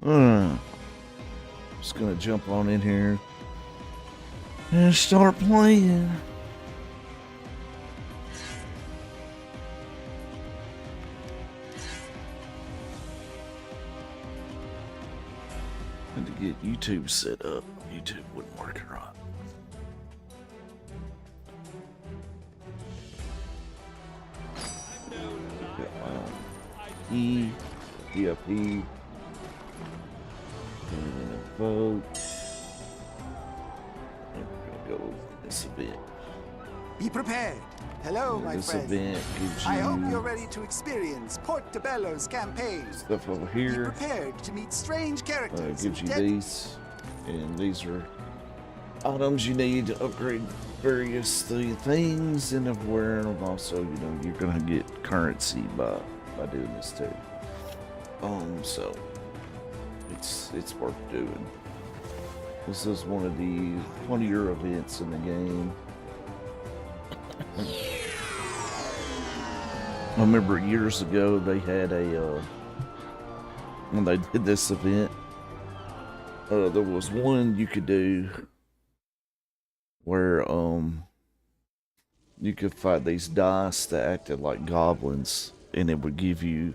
Just gonna jump on in here and start playing. And to get YouTube set up, YouTube wouldn't work right. E, DFP, and vote. And we're gonna go with this event. Be prepared. Hello, my This friend. event gives you I hope you're ready to experience Portobello's campaign. stuff over Be here. prepared to meet strange characters. Gives you and these, and these are items you need to upgrade various things, and also, you know, you're gonna get currency by doing this too. So it's worth doing. This is one of the funnier events in the game. I remember years ago they had a when they did this event, there was one you could do where you could fight these dice that acted like goblins, and it would give you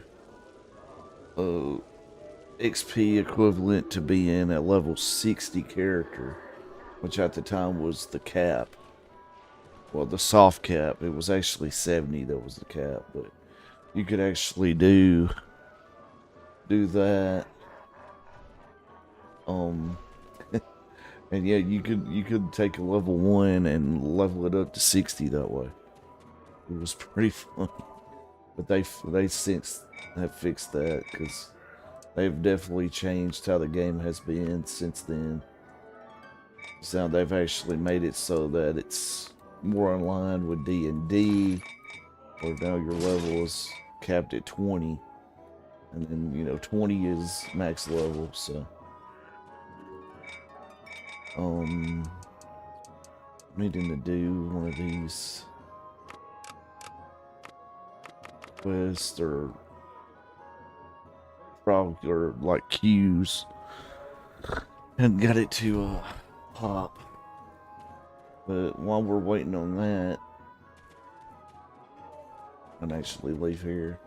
XP equivalent to being a level 60 character, which at the time was the cap. Well, the soft cap. It was actually 70 that was the cap, but you could actually do that. And yeah, you could take a level 1 and level it up to 60 that way. It was pretty fun. But they since have fixed that, because they've definitely changed how the game has been since then. So they've actually made it so that it's more in line with D&D, where now your level is capped at 20, and then, you know, 20 is max level. So needing to do one of these quests or probably, or like queues, and got it to pop. But while we're waiting on that, I can actually leave here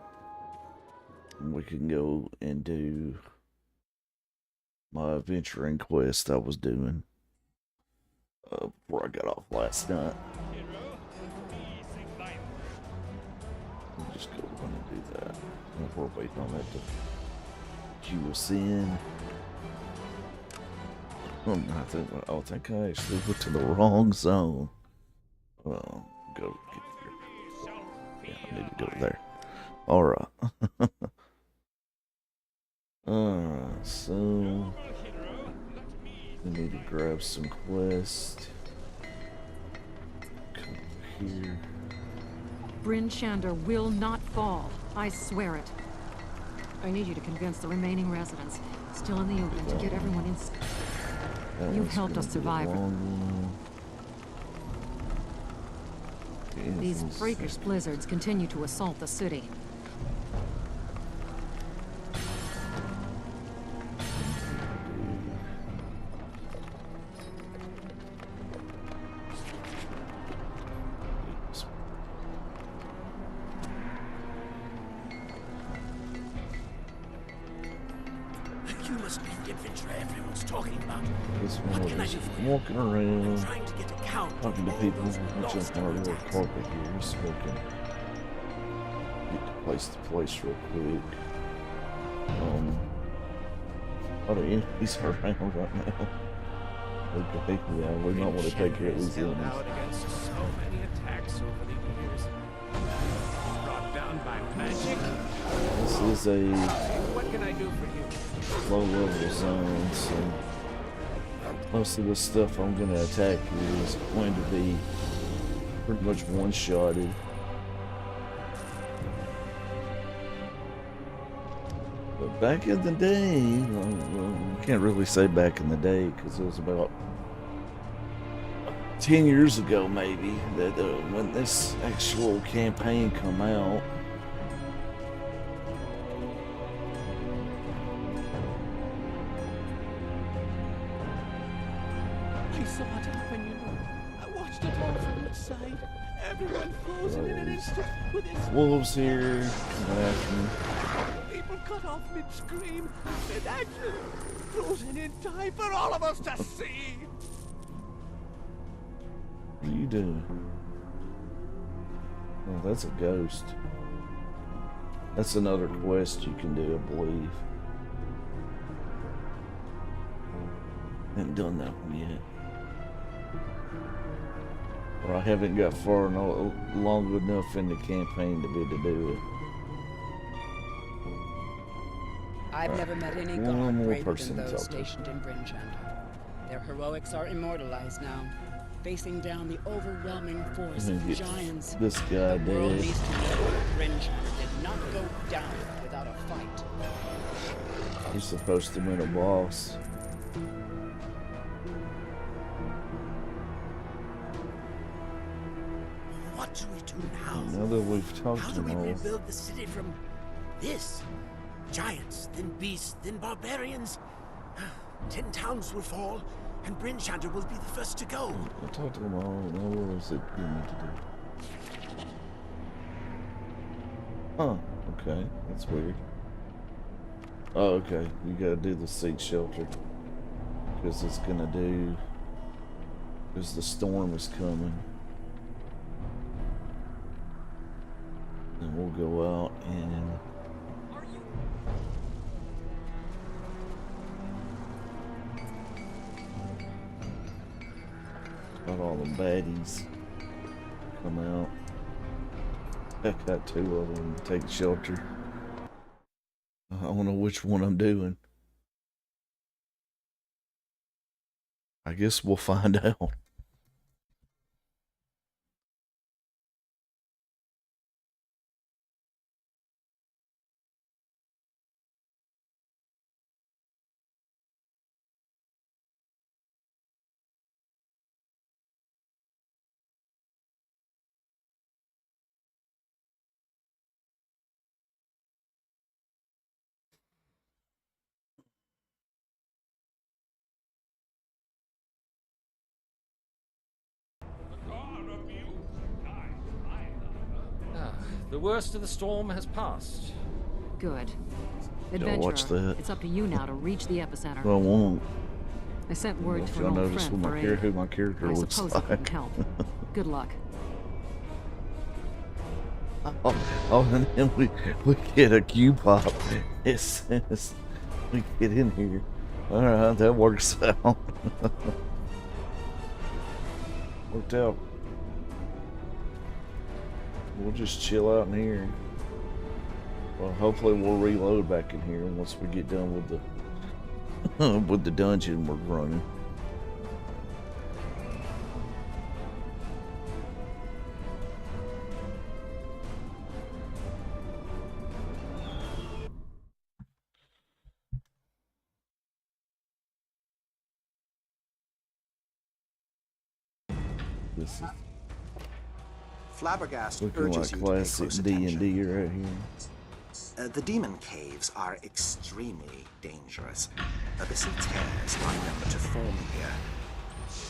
and we can go and do my adventuring quest I was doing before I got off last night. I'll just go run and do that. And we're waiting on that to queue us in. I think I actually went to the wrong zone. Go get there. Yeah, I need to go there. Alright. So we need to grab some quests. Come over here. Bryn Shander will not fall. I swear it. I need you to convince the remaining residents, still in the open, to get everyone inside. You helped us survive. These freakish blizzards continue to assault the city. You must be the adventurer everyone's talking about. This one is walking around, Trying to get a count talking to people. I'm jumping on a little carpet here, smoking. Get to place real quick. All the enemies are around right now. Okay, yeah, we might want to take care of these enemies. Out against so many attacks over the years. Brought down by magic. This is a What can I do for you? low level zone, so most of the stuff I'm going to attack here is going to be pretty much one-shotted. But back in the day, well, you can't really say back in the day, because it was about 10 years ago maybe that when this actual campaign come out. saw it happen, you know. I watched it all from the side. Everyone frozen in an instant with his Wolves here. people cut off mid-scream, mid-action, frozen in time for all of us to see. What are you doing? Oh, that's a ghost. That's another quest you can do, I believe. Haven't done that one yet. Or I haven't got far long enough in the campaign to be able to do it. I've never met any One god more braver person than to those talk to. stationed in Bryn Shander. Their heroics are immortalized now, facing down the overwhelming force of Get giants. this guy The world dead. needs to know Bryn Shander did not go down without a fight. He's supposed to win a boss. What do we do now? Now that we've talked How to do we him all, rebuild the city from this? Giants, then beasts, then barbarians. 10 towns will fall, and Bryn Shander will be the first to go. I talked to them all. Now what is it you need to do? Huh? Okay, that's weird. Oh, okay. You gotta do the seek shelter because it's gonna do. Because the storm is coming. And we'll go out and got all the baddies come out. I got 2 of them to take shelter. I don't know which one I'm doing. I guess we'll find out. The worst of the storm has passed. Good. Y'all watch Adventurer, that. it's up to you now to reach the epicenter. Well, I won't. I sent word If to y'all an old notice friend what for my aid. who my character I looks suppose it wouldn't like. help. Good luck. Oh, and then we get a Q pop. It says we get in here. Alright, that works out. Worked out. We'll just chill out in here. Well, hopefully we'll reload back in here once we get done with the with the dungeon we're running. This is Flabbergast looking urges like you to pay classic close D&D attention. right here. The demon caves are extremely dangerous. Abyssal tears are known to form here.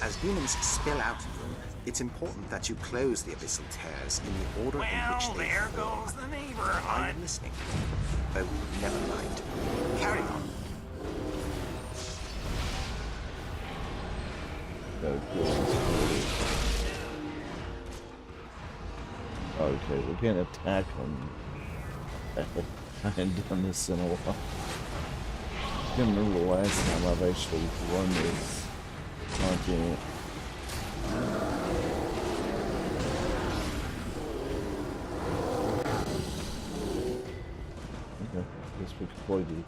As demons spill out of them, it's important that you close the abyssal tears in the order in which they there form. goes the Are neighborhood. you listening? Oh, never mind. Carry on. Gotta kill this. Okay, we can't attack them. I haven't done this in a while. I can't remember the last time I've actually run this content. Okay, guess we could play the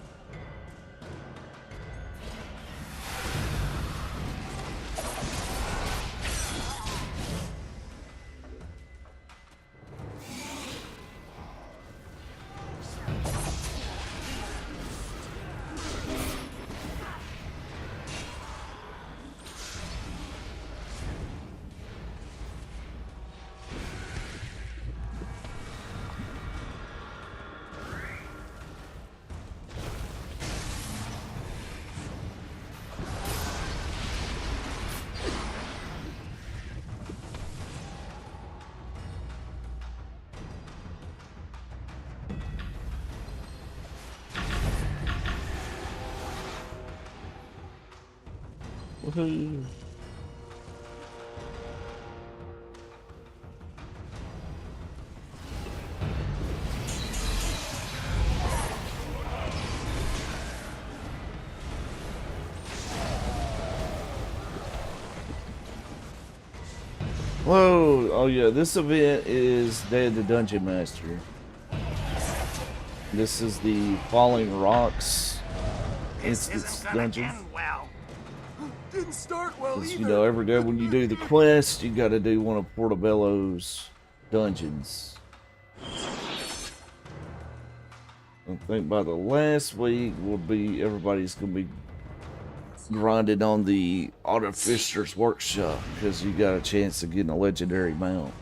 Woohoo! Whoa! Oh yeah, this event is Day of the Dungeon Master. This is the Falling Rocks instance dungeon. Well, didn't start well 'Cause, you know, every day when you do the quest, you got to do one of Portobello's dungeons. I think by the last week will be everybody's gonna be grinding on the Artificer's Workshop because you got a chance of getting a legendary mount.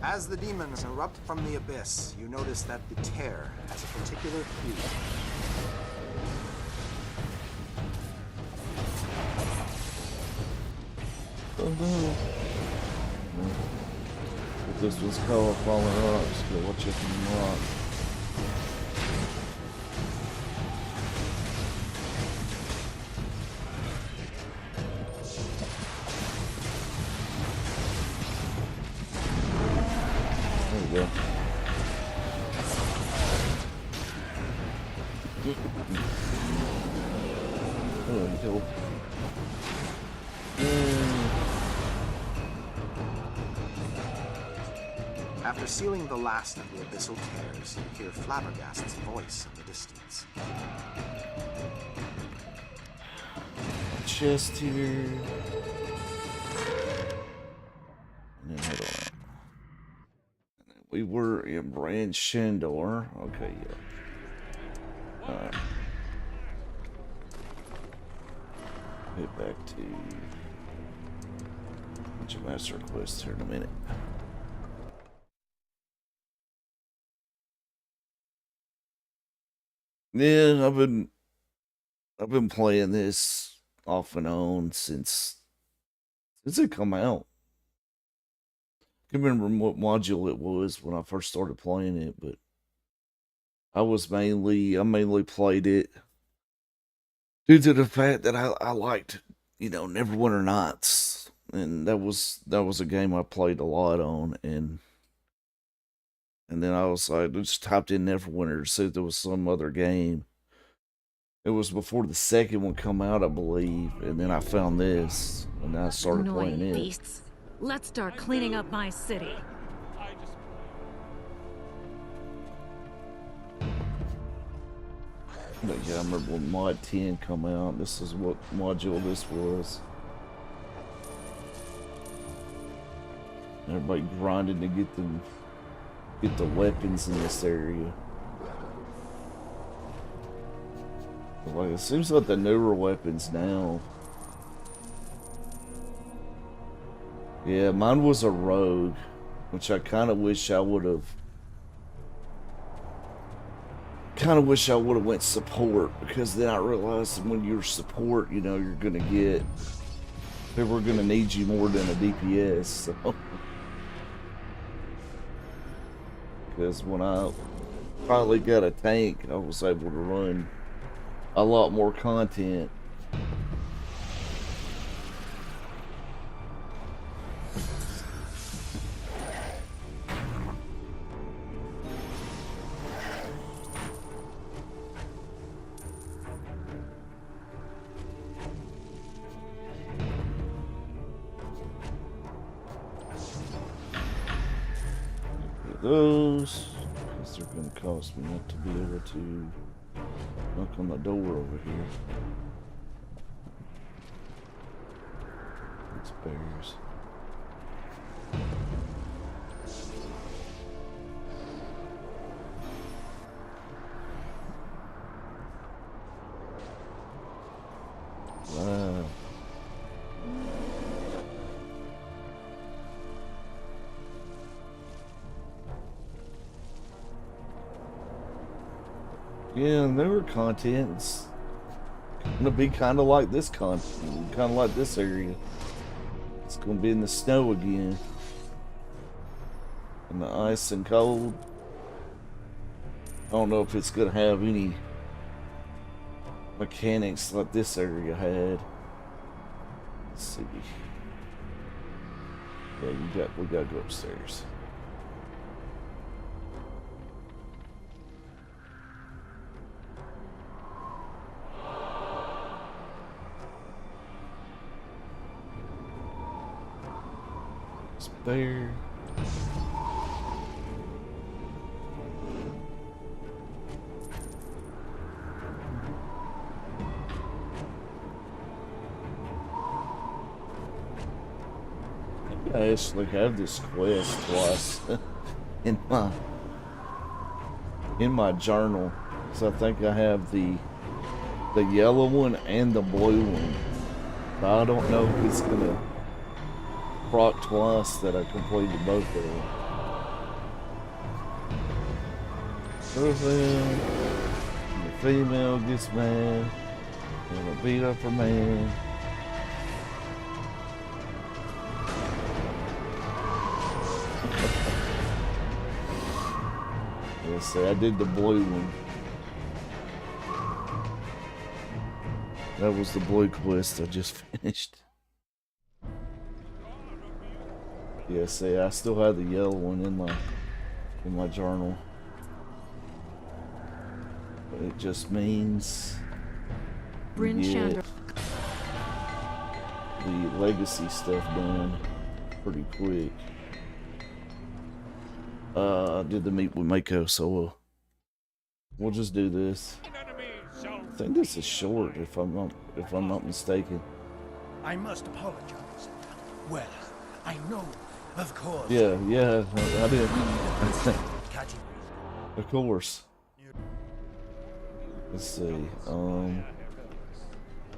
As the demons erupt from the abyss, you notice that the tear has a particular hue. Oh no. If this was called Falling Rocks, go watch it from the rock. There we go. There we go. After sealing the last of the abyssal tears, you hear Flabbergast's voice in the distance. Chest here. And then hold on. We were in Brand Shandor. Okay, yeah. Alright. Get back to Dungeon Master Quest here in a minute. Yeah, I've been playing this off and on since it come out. I can't remember what module it was when I first started playing it, but I mainly played it due to the fact that I liked, you know, Neverwinter Nights, and that was a game I played a lot on, and then I was like, I just typed in Neverwinter to see if there was some other game. It was before the second one come out, I believe, and then I found this, and I started playing Annoying it. beasts. Let's start cleaning up my city. But yeah, I remember when Mod 10 come out, this is what module this was. Everybody grinding to get the weapons in this area. But like, it seems like the newer weapons now. Yeah, mine was a rogue, which I kind of wish I would have. Went support, because then I realized that when you're support, you know, you're gonna get people are gonna need you more than a DPS. So, because when I finally got a tank, I was able to run a lot more content. Those, because they're going to cost me not to be able to knock on the door over here. It's bears. Wow. Yeah, newer content's gonna be kind of like this area. It's gonna be in the snow again, and the ice and cold. I don't know if it's gonna have any mechanics like this area had. Let's see. Yeah, we gotta go upstairs. It's there. I actually have this quest twice in my journal. So I think I have the yellow one and the blue one. But I don't know if it's gonna proc twice that I completed both of them. So then the female gets mad and I beat up her man. Let's see, I did the blue one. That was the blue quest I just finished. Yeah, see, I still have the yellow one in my journal. But it just means Bryn Shander. the legacy stuff done pretty quick. I did the meet with Mako, so we'll just do this. I think this is short, if I'm not mistaken. I must apologize. Well, I know, of course. Yeah, I did. Catching. Of course. Let's see.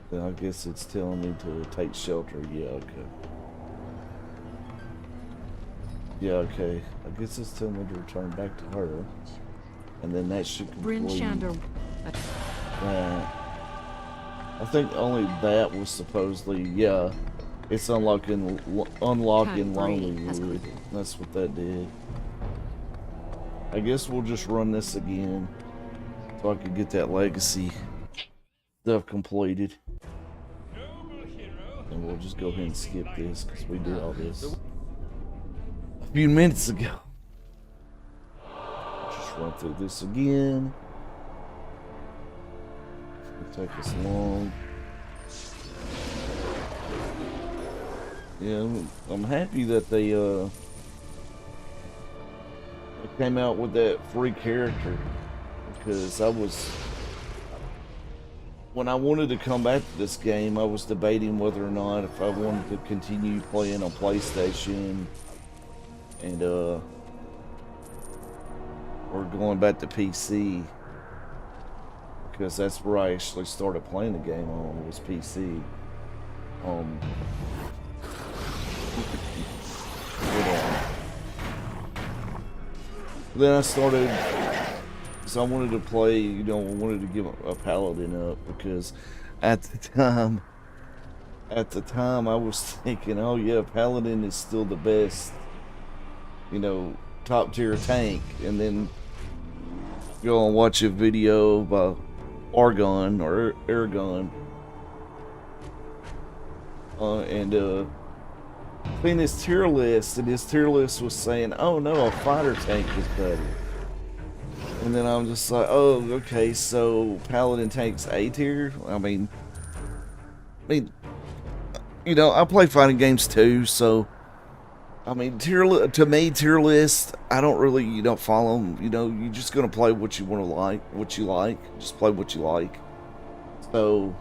Then I guess it's telling me to take shelter. Yeah, okay. Yeah, okay. I guess it's telling me to return back to her. And then that should complete. Bryn Shander. I think only that was supposedly, yeah. It's unlocking Lonelywood. That's what that did. I guess we'll just run this again so I can get that legacy stuff completed. And we'll just go ahead and skip this because we did all this a few minutes ago. Just run through this again. It'll take us long. Yeah, I'm happy that they came out with that free character, because when I wanted to come back to this game, I was debating whether or not if I wanted to continue playing on PlayStation and or going back to PC, because that's where I actually started playing the game on, was PC. Then I started, so I wanted to play, I wanted to give a Paladin up, because at the time I was thinking, oh yeah, Paladin is still the best, top tier tank. And then go and watch a video by Argon or Aragon, and seen his tier list, and his tier list was saying, oh no, a fighter tank is better. And then I'm just like, oh, okay, so Paladin tank's A tier? I mean, I play fighting games too, so I mean, tier list, I don't really, follow them. You're just gonna play what you what you like. Just play what you like. So,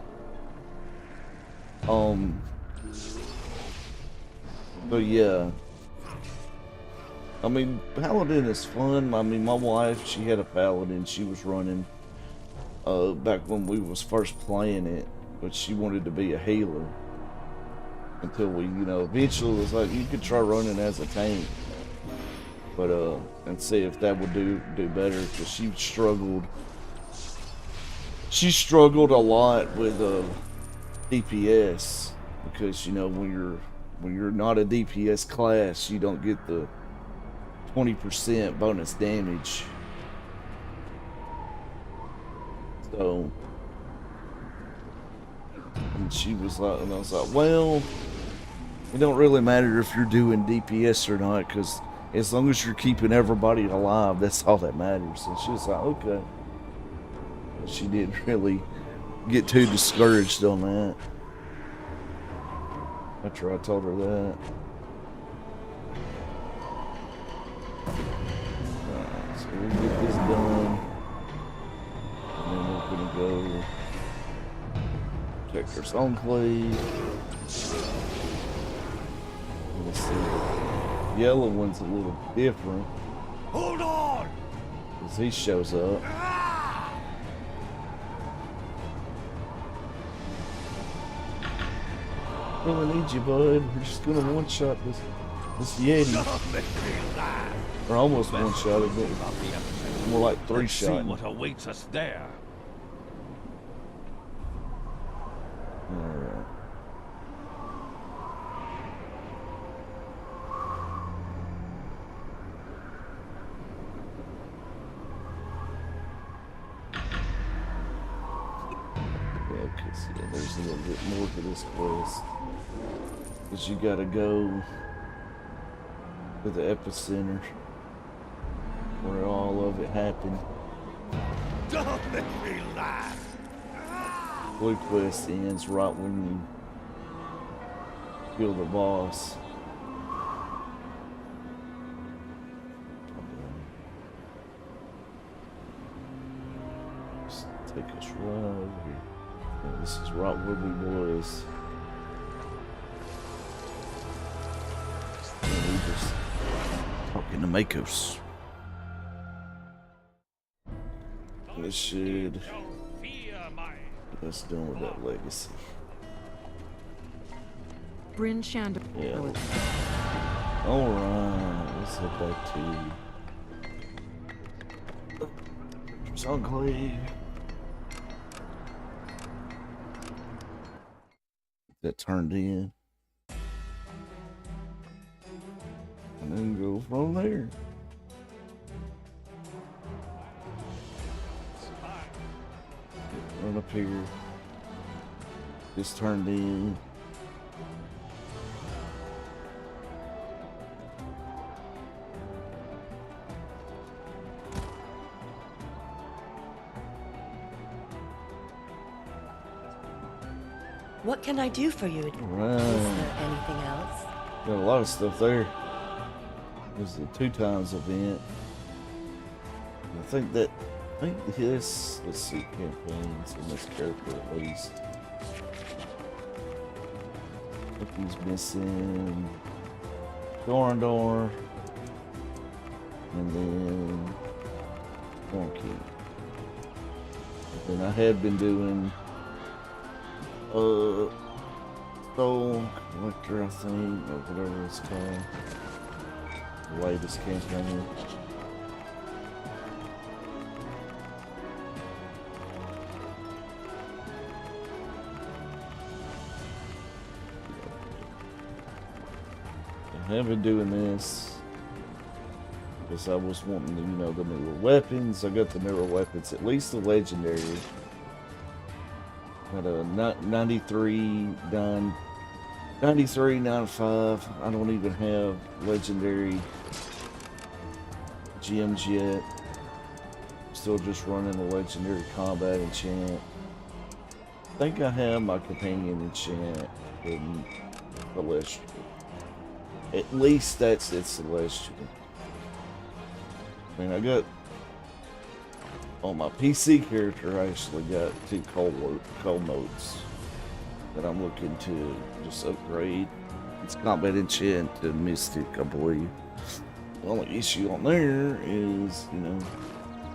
but yeah, I mean, Paladin is fun. I mean, my wife, she had a Paladin she was running back when we was first playing it, but she wanted to be a healer until we, eventually was like, you could try running as a tank, but and see if that would do better, because she struggled a lot with DPS, because when you're not a DPS class, you don't get the 20% bonus damage. So And she was like, and I was like, well, it don't really matter if you're doing DPS or not, because as long as you're keeping everybody alive, that's all that matters. And she was like, okay. But she didn't really get too discouraged on that after I told her that. Alright, so we'll get this done. And then we're gonna go check our enclave. Let's see. The yellow one's a little different. Hold on! Because he shows up. Well, I need you, bud. We're just gonna one-shot this Yeti. Don't make me laugh. Or almost one-shot it, but more like See three-shot. what awaits us there. Alright. Yeah, because there's a little bit more to this quest. Because you gotta go to the epicenter where all of it happened. Don't make me laugh. Blue quest ends right when you kill the boss. Just take us right over here. Yeah, this is right where we was. And we just talking to Makos. This should get us done with that legacy. Bryn Shander. Yeah. Alright, let's head back to Enclave. That turned in. And then go from there. Run up here. This turned in. What can I do for you? Right. Is there anything else? Got a lot of stuff there. There's the 2 times event. I think this, let's see, campaigns in this character at least. I think he's missing Dorandor. And then Donkey. And then I had been doing Soul Collector, I think, or whatever it's called. The latest campaign. I have been doing this because I was wanting, the newer weapons. I got the newer weapons, at least the legendary. Got a 93, 95. I don't even have legendary gems yet. Still just running the legendary combat enchant. I think I have my companion enchant in Celestial. At least that's its Celestial. I mean, I got on my PC character, I actually got 2 cold modes that I'm looking to just upgrade. It's combat enchant to mystic, I believe. The only issue on there is,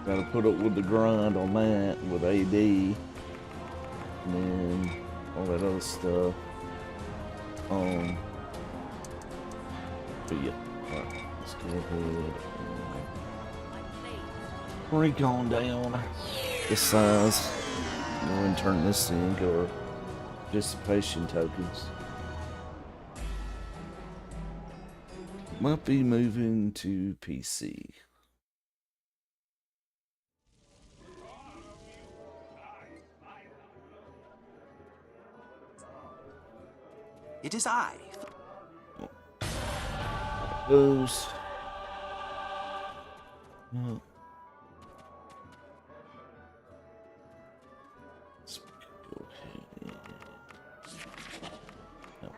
gotta put up with the grind on that with AD, and then all that other stuff. But yeah, alright, let's go ahead and break on down the size. Go and turn this into our participation tokens. Might be moving to PC. It is I. Goes. Well, let's go ahead and no.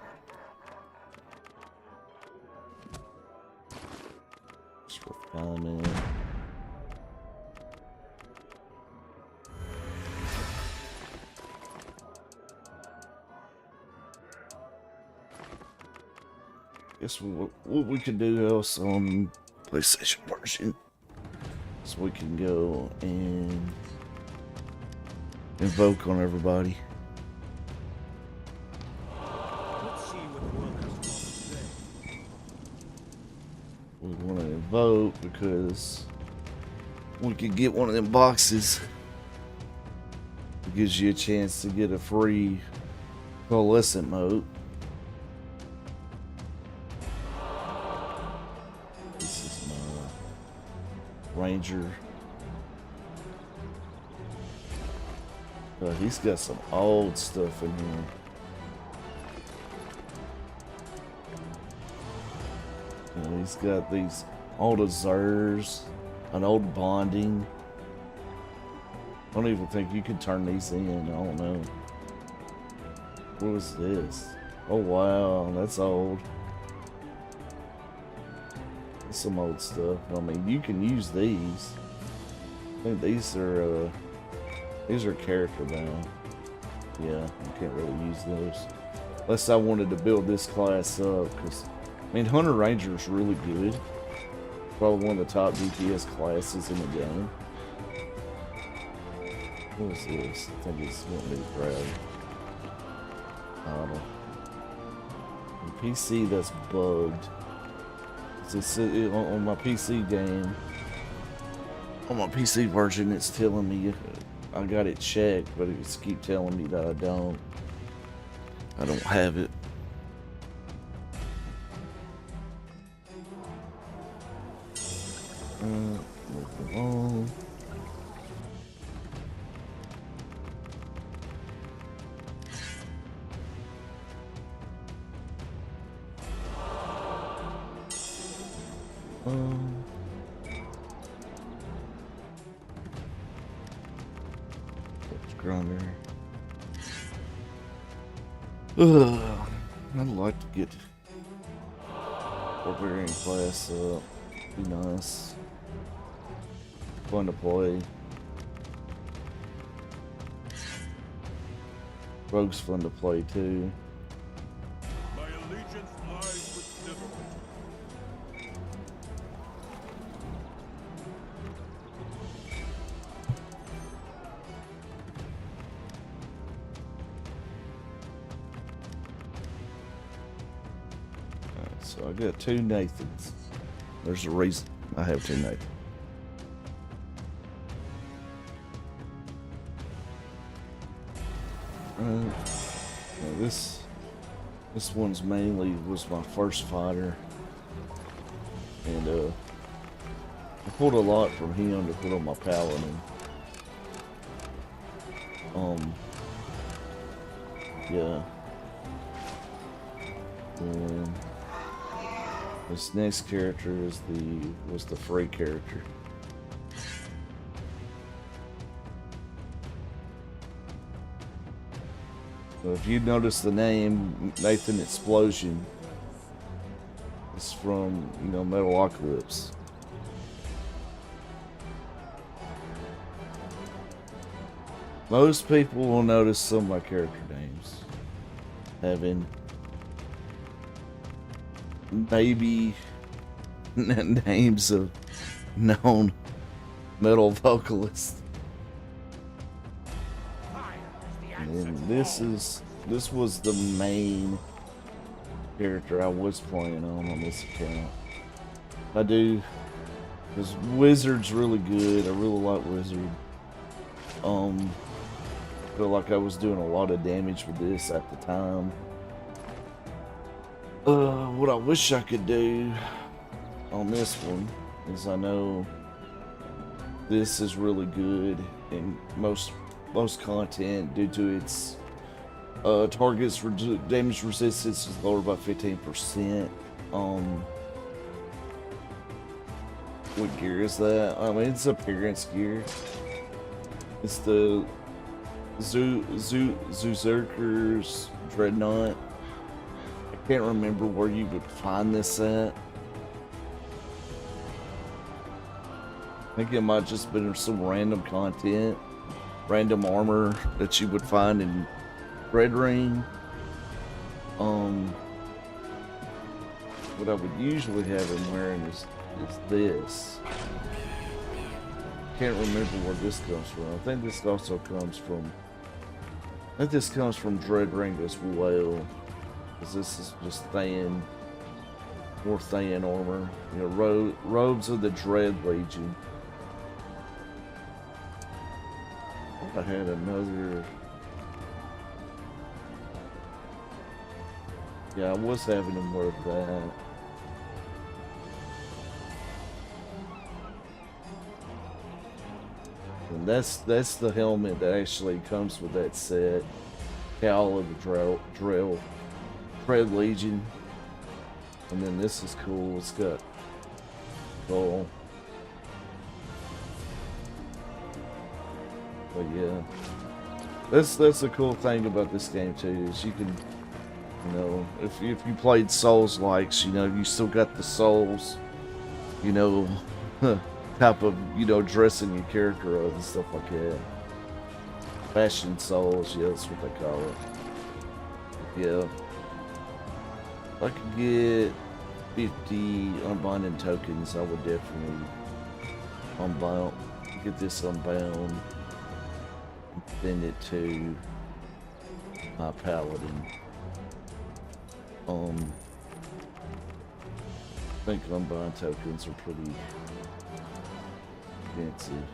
Just refinement. Guess what we could do else on PlayStation version. So we can go and invoke on everybody. Let's see what the world has to offer today. We want to invoke because we could get one of them boxes. It gives you a chance to get a free coalescent mode. This is my Ranger. He's got some old stuff in here. You know, he's got these old Azures, an old bonding. I don't even think you can turn these in. I don't know. What was this? Oh wow, that's old. That's some old stuff. I mean, you can use these. I think these are character bound. Yeah, you can't really use those. Unless I wanted to build this class up, because I mean, Hunter Ranger is really good. Probably one of the top DPS classes in the game. What is this? I think it's going to be grab. Model. On PC, that's bugged. It's on my PC game. On my PC version, it's telling me I got it checked, but it's keep telling me that I don't have it. Moving on. Grunder. I'd like to get Barbarian class up. Be nice. Fun to play. Rogue's fun to play too. My allegiance lies with Neverwinter. Alright, so I got two Nathans. There's a reason I have two Nathans. Now this one's mainly was my first fighter, and I pulled a lot from him to put on my paladin. Yeah. And this next character was the free character. So if you notice the name Nathan Explosion, it's from, you know, Metalocalypse. Most people will notice some of my character names having maybe names of known metal vocalists. And this was the main character I was playing on this account. I do, because Wizard's really good. I really like Wizard. Feel like I was doing a lot of damage with this at the time. What I wish I could do on this one is, I know this is really good in most content due to its Targets damage resistance is lowered by 15%. What gear is that? I mean, it's appearance gear. It's the Zuzerker's Dreadnought. I can't remember where you would find this at. I think it might just been some random content, random armor that you would find in Red Ring. What I would usually have him wearing is this. Can't remember where this comes from. I think this also comes from. I think this comes from Dread Ring as well, because this is just Thayan, more Thayan armor. You know, robes of the Dread Legion. I had another. Yeah, I was having him wear that. And that's the helmet that actually comes with that set. Cowl of the Dread Legion. And then this is cool. It's got gold. But yeah, that's the cool thing about this game too, is you can, you know, if you played Souls likes, you know, you still got the Souls, you know, type of, you know, dressing your character up and stuff like that. Fashion Souls, yeah, that's what they call it. Yeah, if I could get 50 unbinding tokens, I would definitely get this unbound. Send it to my paladin. I think unbound tokens are pretty expensive.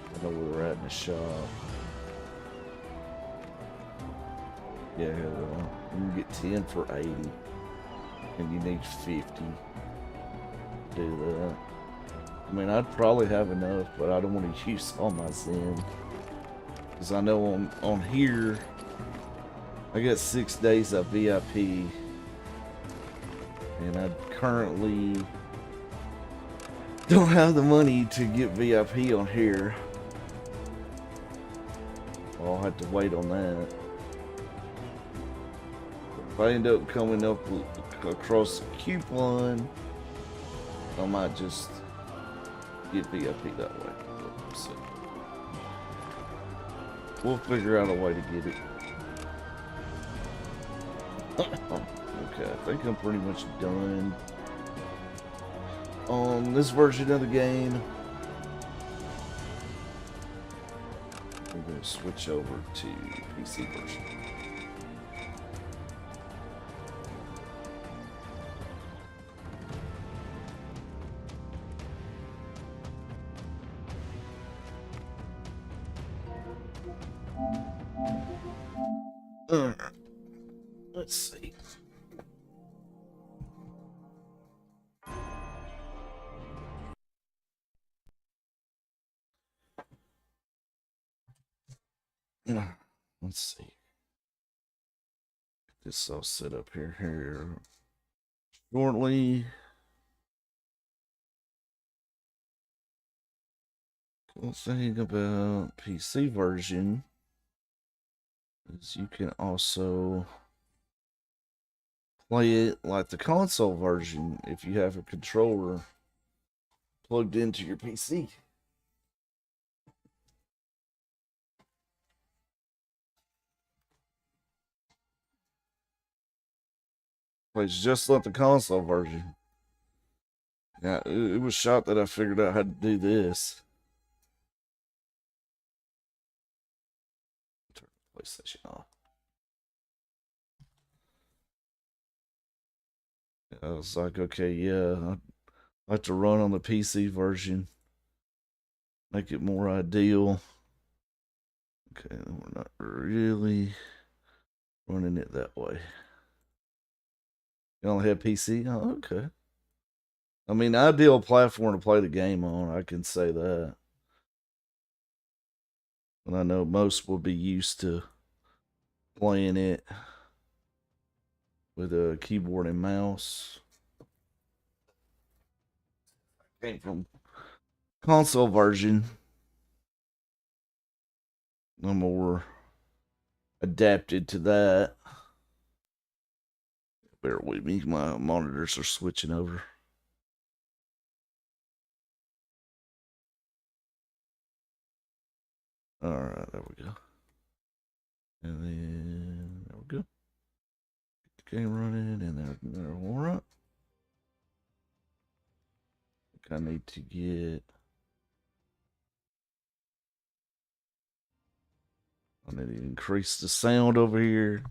I know where we're at in the shop. Yeah, you can get 10 for 80, and you need 50 to do that. I mean, I'd probably have enough, but I don't want to use all my Zen. Because I know on here, I got 6 days of VIP. And I currently don't have the money to get VIP on here. I'll have to wait on that. If I end up coming up across a coupon, I might just get VIP that way. So we'll figure out a way to get it. Okay, I think I'm pretty much done on this version of the game. I'm going to switch over to PC version. Let's see. Let's see. Get this all set up here shortly. Cool thing about PC version is you can also play it like the console version if you have a controller plugged into your PC. Plays just like the console version. Yeah, it was shot that I figured out how to do this. Turn the PlayStation off. I was like, okay, yeah, I'd like to run on the PC version. Make it more ideal. Okay, we're not really running it that way. You only have PC? Oh, okay. I mean, ideal platform to play the game on, I can say that. And I know most will be used to playing it with a keyboard and mouse. Came from console version. I'm more adapted to that. Bear with me, my monitors are switching over. Alright, there we go. And then there we go. Get the game running and there alright. I need to get I need to increase the sound over here.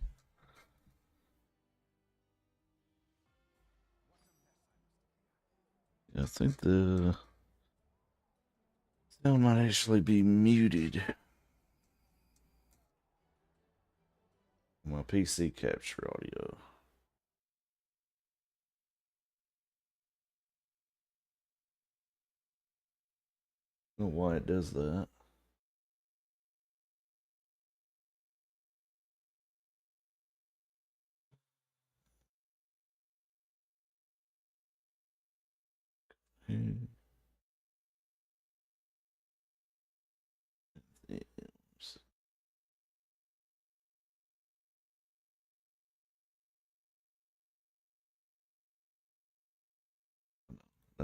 I think the sound might actually be muted. My PC capture audio. I don't know why it does that.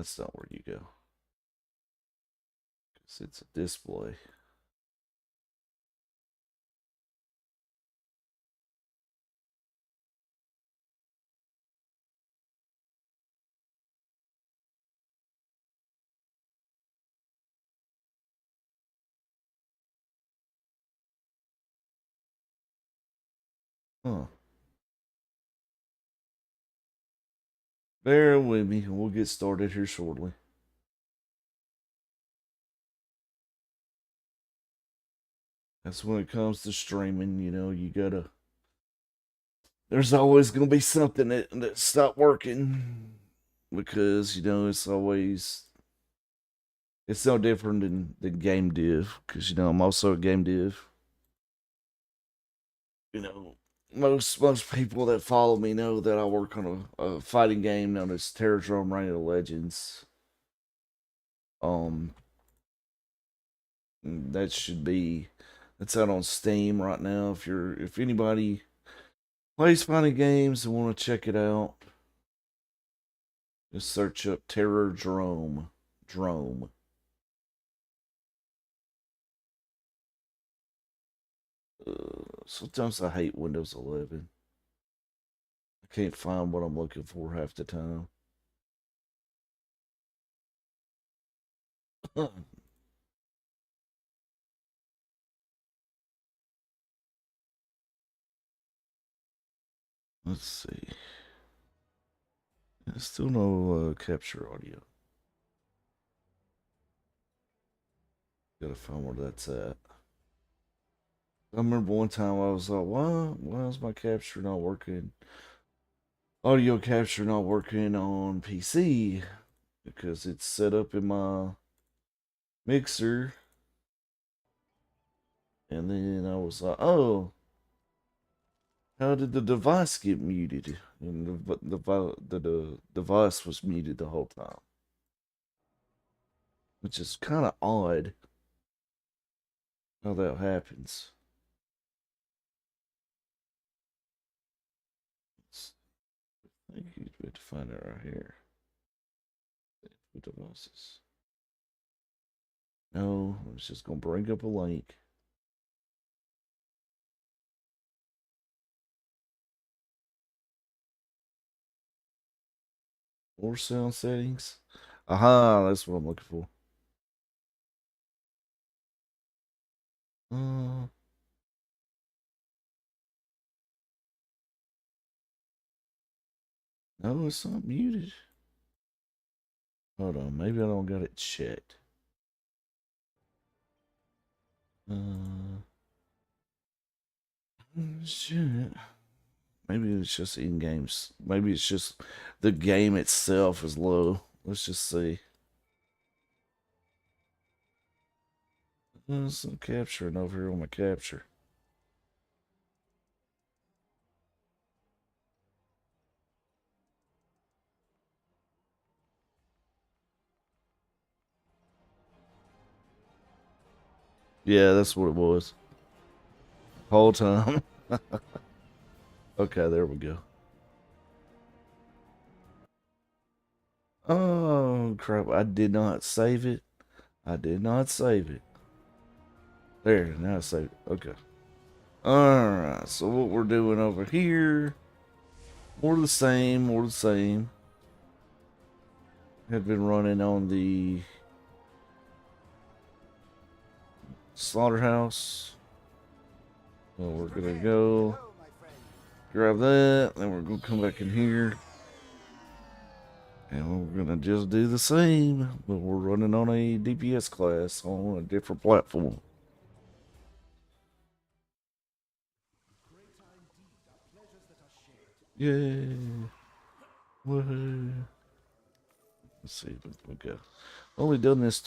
That's not where you go. Because it's a display. Huh. Bear with me. We'll get started here shortly. That's when it comes to streaming, you know, you gotta. There's always gonna be something that stopped working because you know it's always it's no different than game dev because you know I'm also a game dev. You know, most people that follow me know that I work on a fighting game known as Terrordrome Reign of Legends. Um, that should be that's out on Steam right now. If anybody plays fighting games and want to check it out, just search up Terrordrome. Drome. Sometimes I hate Windows 11. I can't find what I'm looking for half the time. Let's see. Still no capture audio. Gotta find where that's at. I remember one time I was like, why is my capture not working? Audio capture not working on PC because it's set up in my mixer. And then I was like, oh, how did the device get muted? And the device was muted the whole time. Which is kind of odd how that happens. I think you'd be able to find it right here. Input devices. No, it's just going to bring up a link. More sound settings. Aha, that's what I'm looking for. No, it's not muted. Hold on, maybe I don't got it checked. Shit. Maybe it's just in games. Maybe it's just the game itself is low. Let's just see. There's some capturing over here on my capture. Yeah, that's what it was. Whole time. Okay, there we go. Oh, crap. I did not save it. I did not save it. There, now I saved it. Okay. Alright, so what we're doing over here, more the same, more the same. Have been running on the slaughterhouse. So we're gonna go grab that, then we're gonna come back in here. And we're gonna just do the same, but we're running on a DPS class on a different platform. Yay! Woohoo! Let's see, we go. Only done this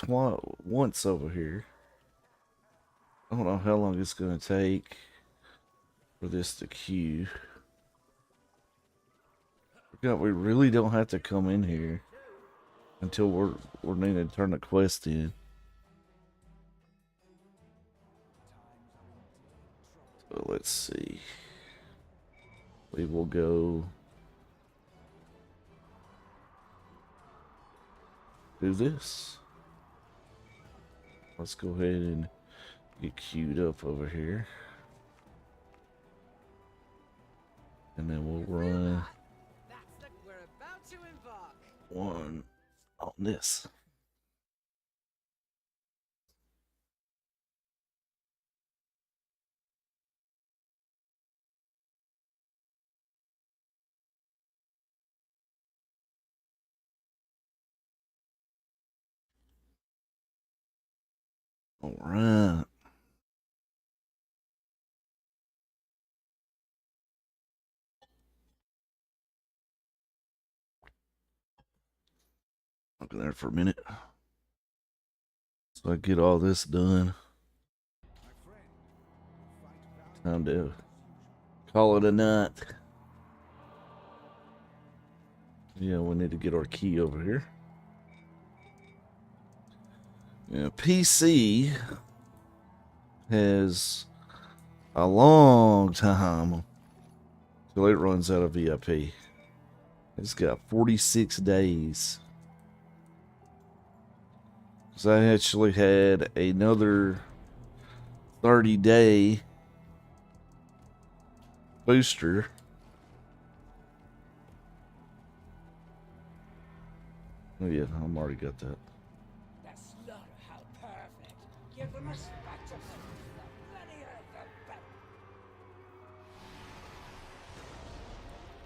once over here. I don't know how long it's gonna take for this to queue. Forgot we really don't have to come in here until we're needing to turn the quest in. So let's see. We will go do this. Let's go ahead and get queued up over here. And then we'll run one on this. All right. Look there for a minute. So I get all this done. Time to call it a night. Yeah, we need to get our key over here. Yeah, PC has a long time till it runs out of VIP. It's got 46 days. So I actually had another 30-day booster. Oh yeah, I'm already got that. The slaughterhouse perfect. Give them a spectacle. The bloodier the better.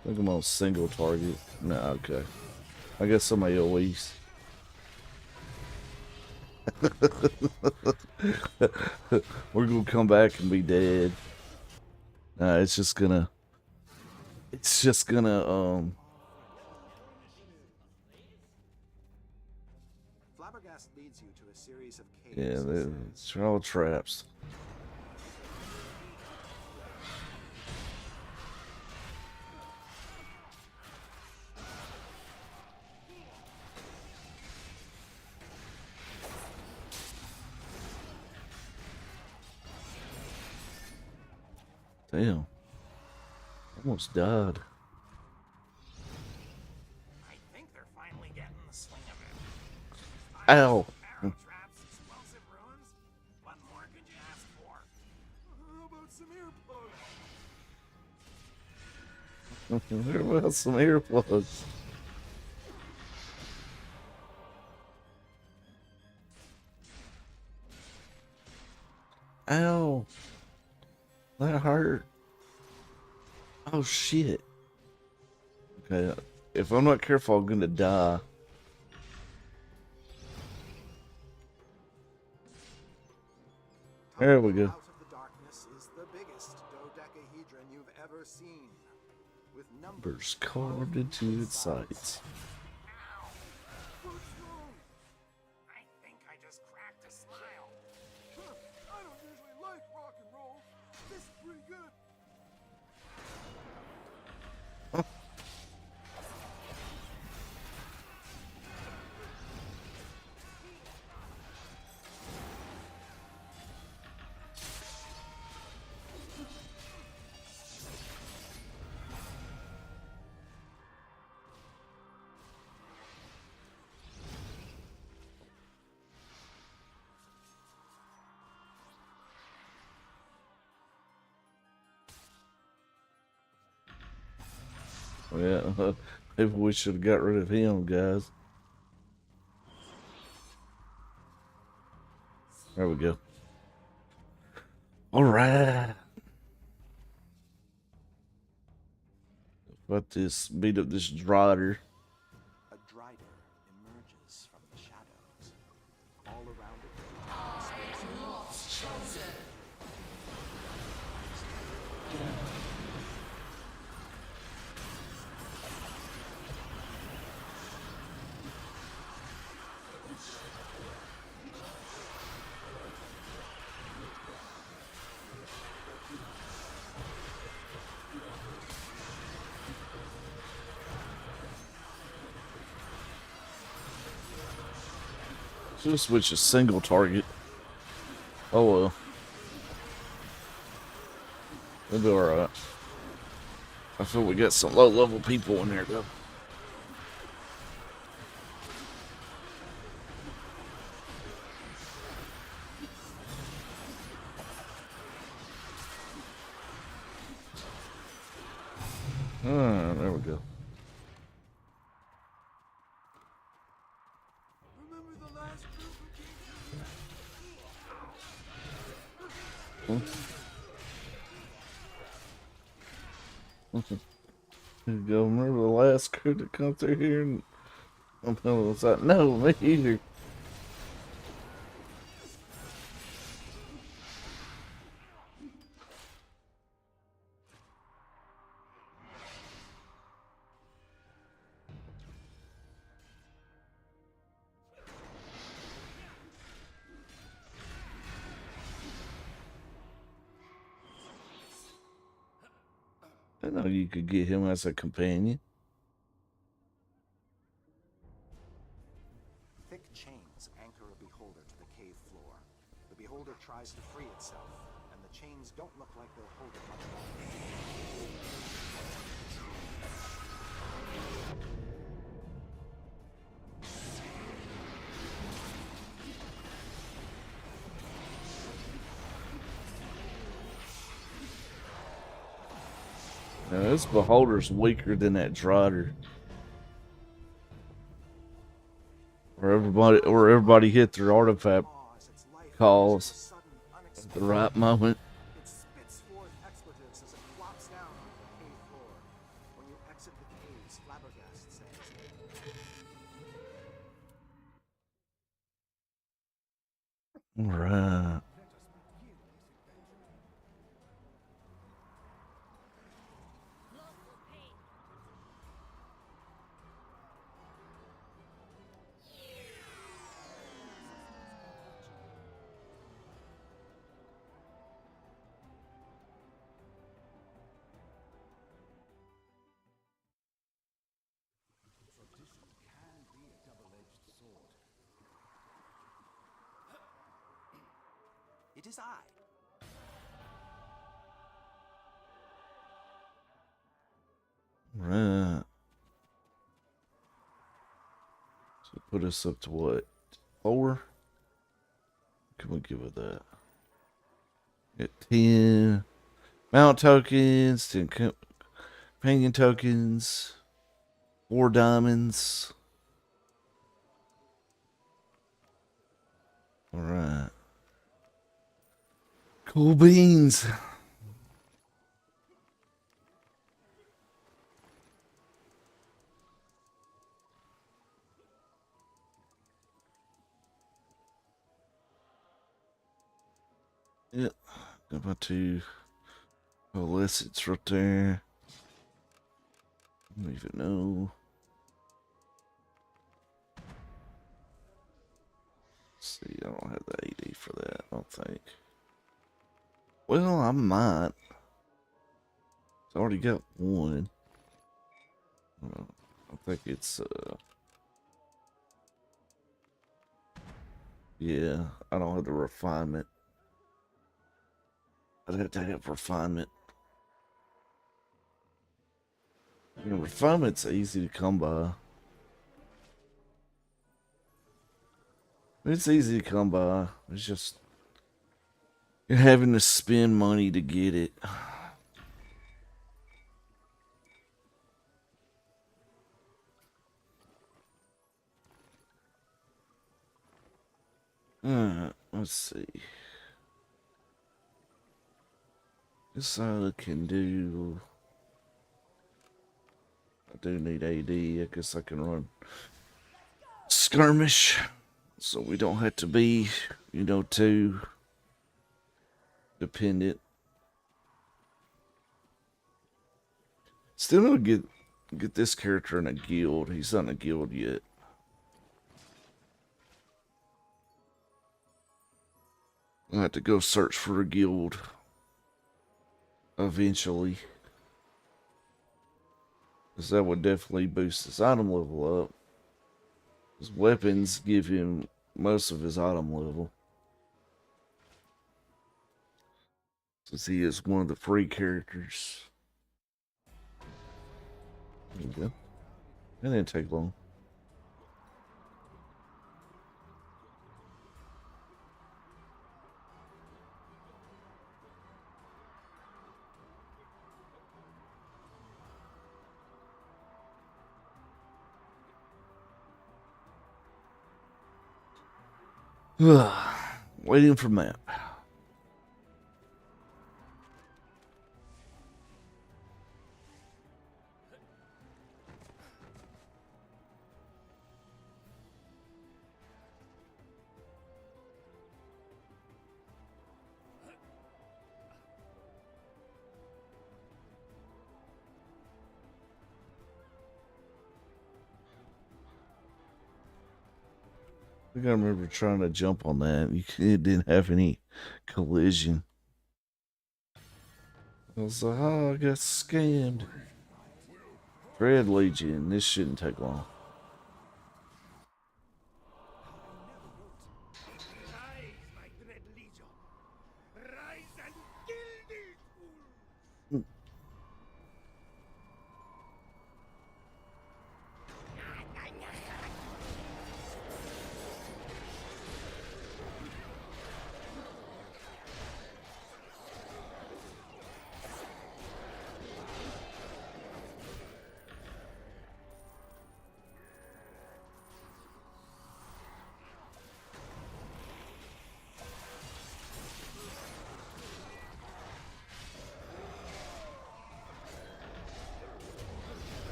I think I'm on single target. No, okay. I got some AoEs. We're gonna come back and be dead. Nah, it's just gonna Flabbergast leads you to a series of caves. yeah, it's all traps. Damn. Almost died. I think they're finally getting the swing of it. Ow. Arrow traps, explosive ruins. What more could you ask for? How about some earplugs? What about some earplugs? Ow. That hurt. Oh shit. Okay, if I'm not careful, I'm gonna die. There we go. Out of the darkness is the biggest dodecahedron you've ever seen, with Numbers carved into its sides. I think I just cracked a smile. I don't usually like rock and roll. This is pretty good. Yeah, maybe we should have got rid of him, guys. There we go. All right. About this, beat up this Drider. A Drider emerges from the shadows. All around it, Should switch a single target. Oh well. We'll be alright. I feel we got some low level people in there though. There we go. There you go. Remember the last crew that come through here and I'm was like, no, me either. I know you could get him as a companion. thick chains anchor a beholder to the cave floor. The beholder tries to free itself, and the chains don't look like they'll hold it much longer. Now, this beholder's weaker than that Drider. Where everybody hit their artifact calls at the right moment. It spits forth expletives as it flops down onto the cave floor. When you exit the caves, Flabbergast says, All right. "It is I." Right. So put us up to what? 4? Can we give it that? Get 10 mount tokens, 10 companion tokens, 4 diamonds. All right. Cool beans. Yep. About to illicits right there. I don't even know. Let's see, I don't have the AD for that, I don't think. Well, I might. It's already got one. I think it's yeah, I don't have the refinement. I'd have to have refinement. You know, refinement's easy to come by. It's easy to come by. It's just you're having to spend money to get it. Let's see. This I can do. I do need AD. I guess I can run skirmish, so we don't have to be, too dependent. Still don't get this character in a guild. He's not in a guild yet. I'll have to go search for a guild eventually, because that would definitely boost his item level up. His weapons give him most of his item level, since he is one of the free characters. There we go. That didn't take long. Waiting for map. I think I remember trying to jump on that. It didn't have any collision. I was like, oh, I got scammed. Dread Legion. This shouldn't take long.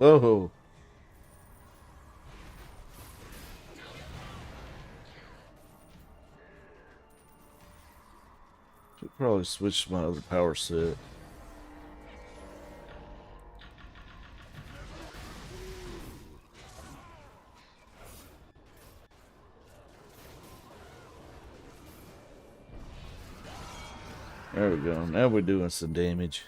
Oh. Should probably switch to my other power set. There we go. Now we're doing some damage.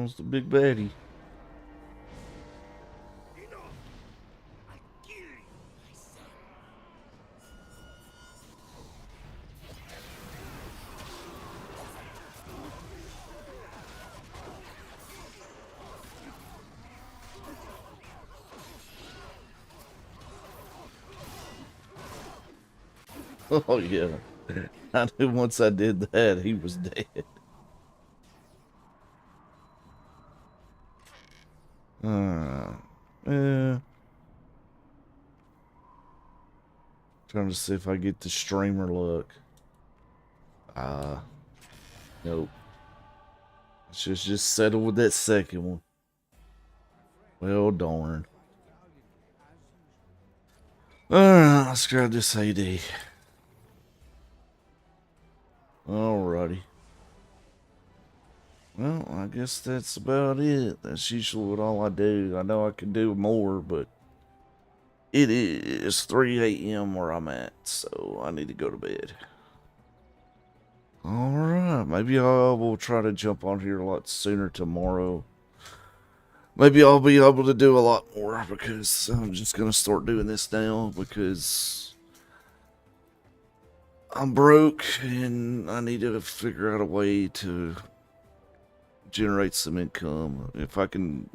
comes the big baddie. Oh yeah, I knew once I did that, he was dead. Yeah. Trying to see if I get the streamer luck. Nope. Let's just settle with that second one. Well, darn. Alright, let's grab this AD. Alrighty. Well, I guess that's about it. That's usually what all I do. I know I could do more, but it is 3 a.m. where I'm at, so I need to go to bed. Alright, maybe I will try to jump on here a lot sooner tomorrow. Maybe I'll be able to do a lot more because I'm just going to start doing this now because I'm broke and I need to figure out a way to generate some income. If I can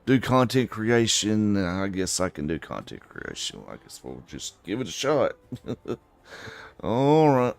do content creation, I guess I can do content creation. I guess we'll just give it a shot. Alright.